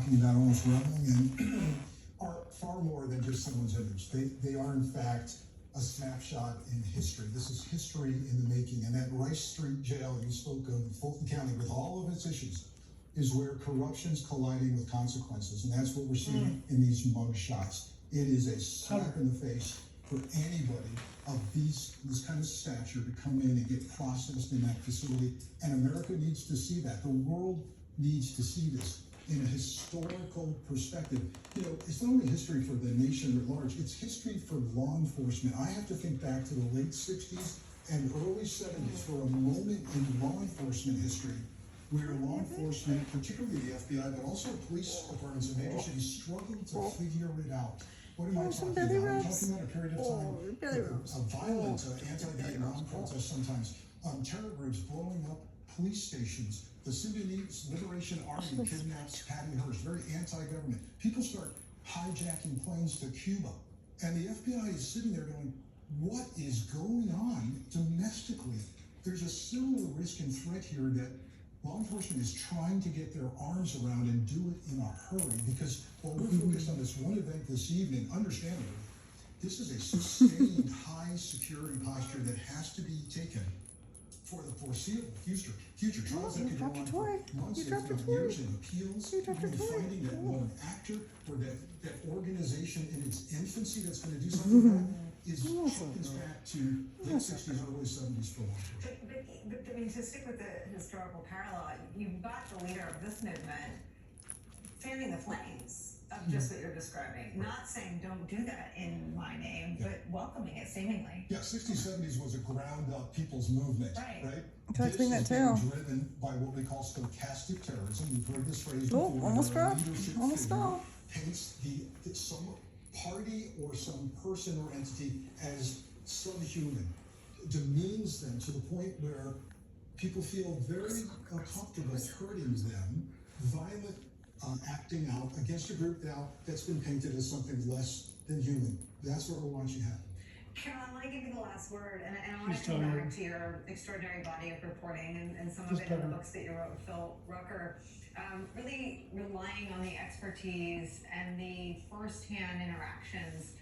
talking about almost reveling in are far more than just someone's image. They are in fact a snapshot in history. This is history in the making. And that Rice Street jail you spoke of, Fulton County, with all of its issues, is where corruption's colliding with consequences. And that's what we're seeing in these mug shots. It is a slap in the face for anybody of this kind of stature to come in and get processed in that facility. And America needs to see that. The world needs to see this in a historical perspective. You know, it's not only history for the nation at large, it's history for law enforcement. I have to think back to the late 60s and early 70s for a moment in law enforcement history where law enforcement, particularly the FBI, but also police departments in major cities, struggled to figure it out. What am I talking about? I'm talking about a period of time of violent anti-Vietnam protests sometimes, terror groups blowing up police stations. The Sudanese Liberation Army kidnaps Patty Hearst, very anti-government. People start hijacking planes to Cuba. And the FBI is sitting there going, what is going on domestically? There's a similar risk and threat here that law enforcement is trying to get their arms around and do it in a hurry, because while we're focused on this one event this evening, understandably, this is a sustained high security posture that has to be taken for the foreseeable future. Trials that could go on for months, if not years, and appeals, and finding that one actor or that organization in its infancy that's going to do something like that is harkens back to late 60s, early 70s for law enforcement. But I mean, to stick with the historical parallel, you've got the leader of this movement fanning the flames of just what you're describing. Not saying don't do that in my name, but welcoming it seemingly. Yeah, 60s, 70s was a ground up people's movement, right? I think that too. Driven by what we call stochastic terrorism. You've heard this phrase before. Oh, almost fell. Almost figure fell. Paints some party or some person or entity as subhuman, demeans them to the point where people feel very comfortable hurting them, violent acting out against a group now that's been painted as something less than human. That's what we're watching happen. Carol, I want to give you the last word, and I want to come back to your extraordinary body of reporting and some of it in the books that you wrote with Phil Rucker, really relying on the expertise and the firsthand interactions